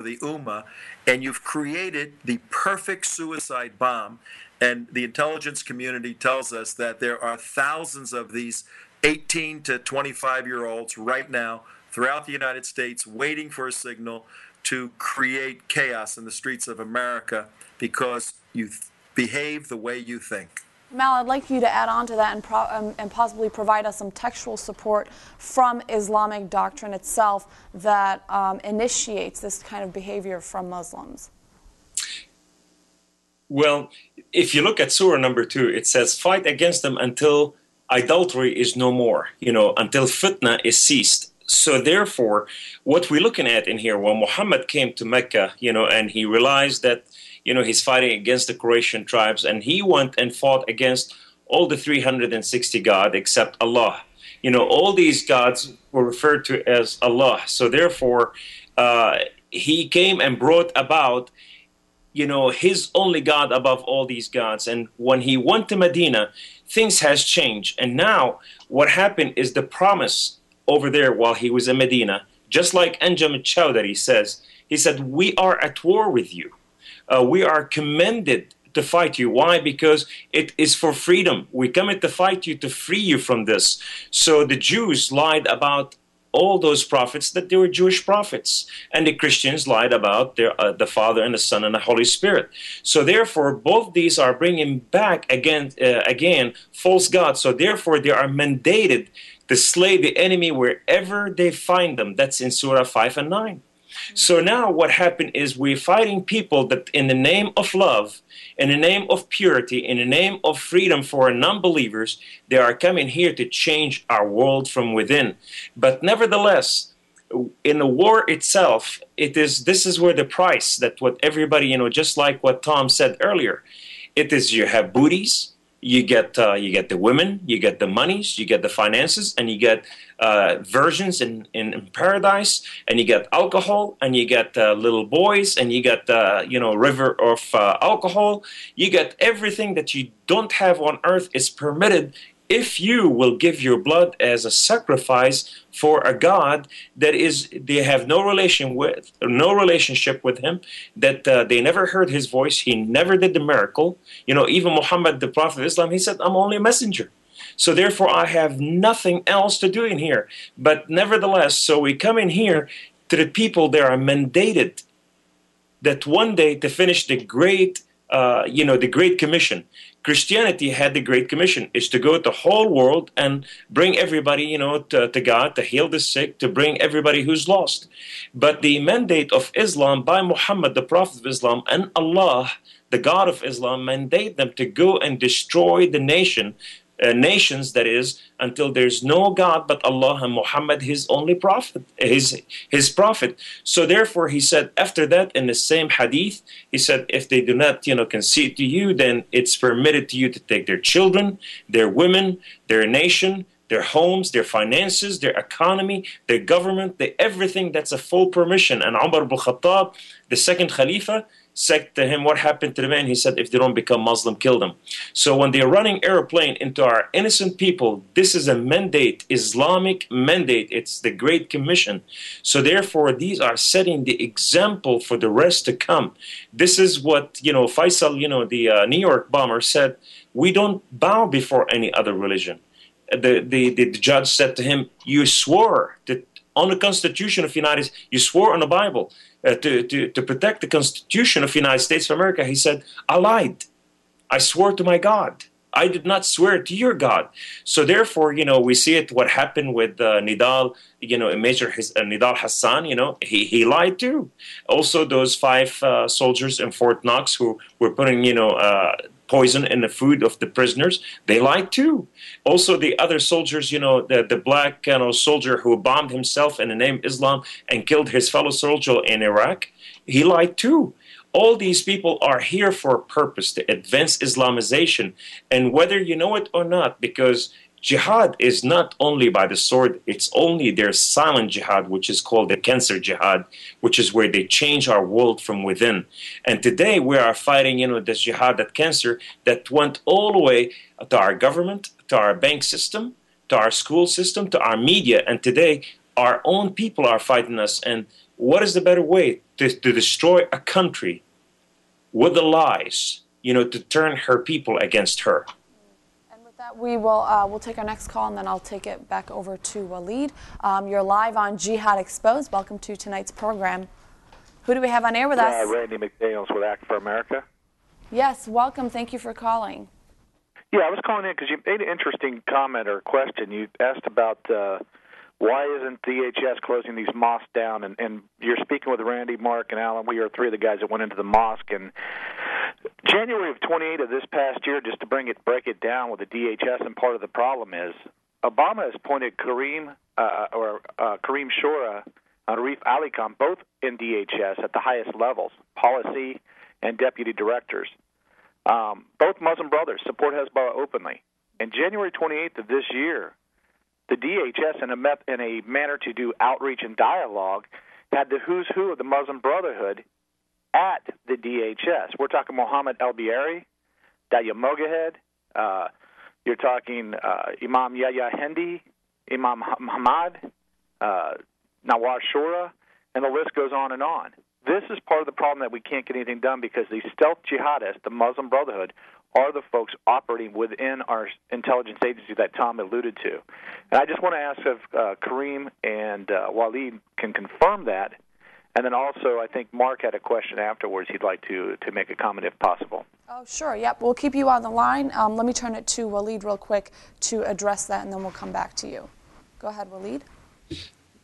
the Ummah, and you've created the perfect suicide bomb. And the intelligence community tells us that there are thousands of these 18 to 25-year-olds right now throughout the United States waiting for a signal to create chaos in the streets of America because you behave the way you think. Mal, I'd like you to add on to that and possibly provide us some textual support from Islamic doctrine itself that initiates this kind of behavior from Muslims. Well, if you look at Surah number 2, it says, fight against them until idolatry is no more, until fitna is ceased. So therefore, what we're looking at in here, when Muhammad came to Mecca, and he realized that he's fighting against the Quraysh tribes, and he went and fought against all the 360 gods except Allah. All these gods were referred to as Allah. So therefore, he came and brought about, his only God above all these gods. And when he went to Medina, things has changed. And now what happened is the promise over there while he was in Medina, just like Anjam al-Chowdhury says, he said, we are at war with you. We are commended to fight you. Why? Because it is for freedom. We come in to fight you to free you from this. So the Jews lied about all those prophets that they were Jewish prophets, and the Christians lied about the Father and the Son and the Holy Spirit. So therefore, both these are bringing back again false gods. So therefore, they are mandated to slay the enemy wherever they find them. That's in Surah 5 and 9. So now what happened is we're fighting people that in the name of love, in the name of purity, in the name of freedom for non-believers, they are coming here to change our world from within. But nevertheless, in the war itself, this is where the price, that what everybody, just like what Tom said earlier, it is you have booties, you get the women, you get the monies, you get the finances, and you get virgins in paradise, and you get alcohol, and you get little boys, and you get river of alcohol. You get everything that you don't have on earth is permitted if you will give your blood as a sacrifice for a God that they have no relationship with him, that they never heard his voice, he never did the miracle. Even Muhammad, the Prophet of Islam, he said, I'm only a messenger. So therefore, I have nothing else to do in here. But nevertheless, so we come in here to the people that are mandated that one day to finish the great Commission. Christianity had the Great Commission, is to go to the whole world and bring everybody, to God, to heal the sick, to bring everybody who's lost. But the mandate of Islam by Muhammad, the Prophet of Islam, and Allah, the God of Islam, mandate them to go and destroy the nations, that is, until there's no God but Allah and Muhammad, his only prophet, his prophet. So therefore, he said, after that, in the same hadith, he said, if they do not, concede to you, then it's permitted to you to take their children, their women, their nation, their homes, their finances, their economy, their government, everything. That's a full permission. And Umar ibn Khattab, the second Khalifa, said to him, what happened to the man? He said, if they don't become Muslim, kill them. So when they're running airplane into our innocent people, this is a mandate, Islamic mandate. It's the Great Commission. So therefore, these are setting the example for the rest to come. This is what, Faisal, the New York bomber said, we don't bow before any other religion. The judge said to him, you swore on the Constitution of the United States, you swore on the Bible to protect the Constitution of the United States of America. He said, I lied. I swore to my God. I did not swear to your God. So therefore, we see it, what happened with Nidal, Major Nidal Hassan, he lied too. Also, those 5 soldiers in Fort Knox who were putting, poison in the food of the prisoners, they lied too. Also, the other soldiers, the black soldier who bombed himself in the name of Islam and killed his fellow soldier in Iraq, he lied too. All these people are here for a purpose, to advance Islamization. And whether you know it or not, because jihad is not only by the sword, it's only their silent jihad, which is called the cancer jihad, which is where they change our world from within. And today we are fighting, this jihad, that cancer, that went all the way to our government, to our bank system, to our school system, to our media. And today our own people are fighting us. And what is the better way to destroy a country with the lies, to turn her people against her? And with that, we'll take our next call, and then I'll take it back over to Waleed. You're live on Jihad Exposed. Welcome to tonight's program. Who do we have on air with us? Randy McDaniels with Act for America. Yes, welcome. Thank you for calling. Yeah, I was calling in because you made an interesting comment or question. You asked about why isn't DHS closing these mosques down? And you're speaking with Randy, Mark, and Alan. We are three of the guys that went into the mosque. And January of 28 of this past year, just to break it down with the DHS, and part of the problem is Obama has appointed Kareem Shura and Arif Ali Khan, both in DHS at the highest levels, policy and deputy directors. Both Muslim brothers support Hezbollah openly. And January 28th of this year, the DHS, in a manner to do outreach and dialogue, had the who's who of the Muslim Brotherhood at the DHS. We're talking Mohammed El-Biari, Daya Mogahed, you're talking Imam Yahya Hendi, Imam Hamad, Nawaz Shura, and the list goes on and on. This is part of the problem that we can't get anything done because these stealth jihadists, the Muslim Brotherhood, are the folks operating within our intelligence agency that Tom alluded to. And I just want to ask if Kareem and Waleed can confirm that. And then also, I think Mark had a question afterwards he'd like to make a comment if possible. Oh, sure. Yep. We'll keep you on the line. Let me turn it to Waleed real quick to address that, and then we'll come back to you. Go ahead, Waleed.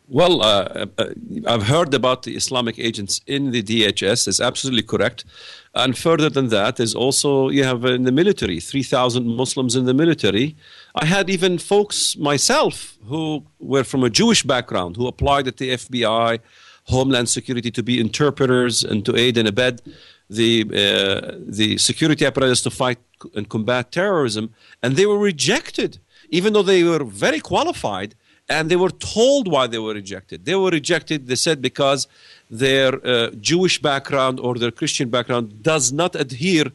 Well, I've heard about the Islamic agents in the DHS. It's absolutely correct. And further than that, there's also, you have in the military, 3,000 Muslims in the military. I had even folks myself who were from a Jewish background who applied at the FBI, Homeland Security, to be interpreters and to aid and abet the security apparatus to fight and combat terrorism. And they were rejected, even though they were very qualified. And they were told why they were rejected. They were rejected, they said, because their Jewish background or their Christian background does not adhere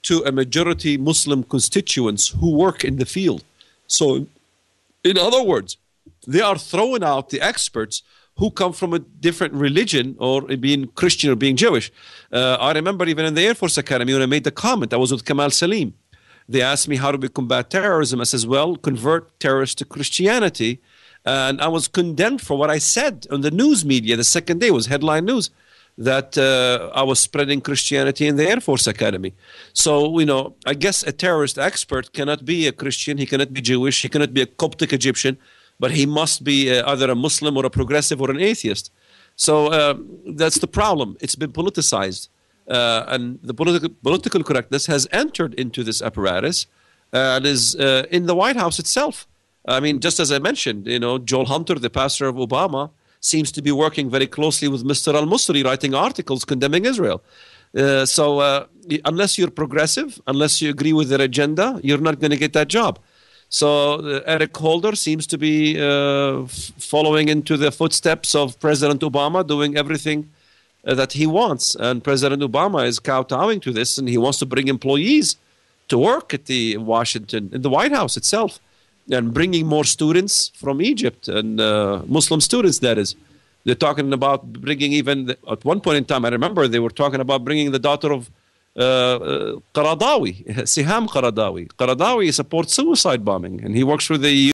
to a majority Muslim constituents who work in the field. So, in other words, they are throwing out the experts who come from a different religion or being Christian or being Jewish. I remember even in the Air Force Academy when I made the comment, I was with Kamal Salim. They asked me, how do we combat terrorism? I says, well, convert terrorists to Christianity. And I was condemned for what I said on the news media. The second day was headline news that I was spreading Christianity in the Air Force Academy. So, I guess a terrorist expert cannot be a Christian. He cannot be Jewish. He cannot be a Coptic Egyptian. But he must be either a Muslim or a progressive or an atheist. So that's the problem. It's been politicized. And the political correctness has entered into this apparatus and is in the White House itself. I mean, just as I mentioned, Joel Hunter, the pastor of Obama, seems to be working very closely with Mr. al-Musri, writing articles condemning Israel. So unless you're progressive, unless you agree with their agenda, you're not going to get that job. So Eric Holder seems to be following into the footsteps of President Obama, doing everything that he wants. And President Obama is kowtowing to this, and he wants to bring employees to work at the Washington, in the White House itself. And bringing more students from Egypt and Muslim students, that is. They're talking about bringing even, at one point in time, I remember they were talking about bringing the daughter of Qaradawi, Siham Qaradawi. Qaradawi supports suicide bombing, and he works for the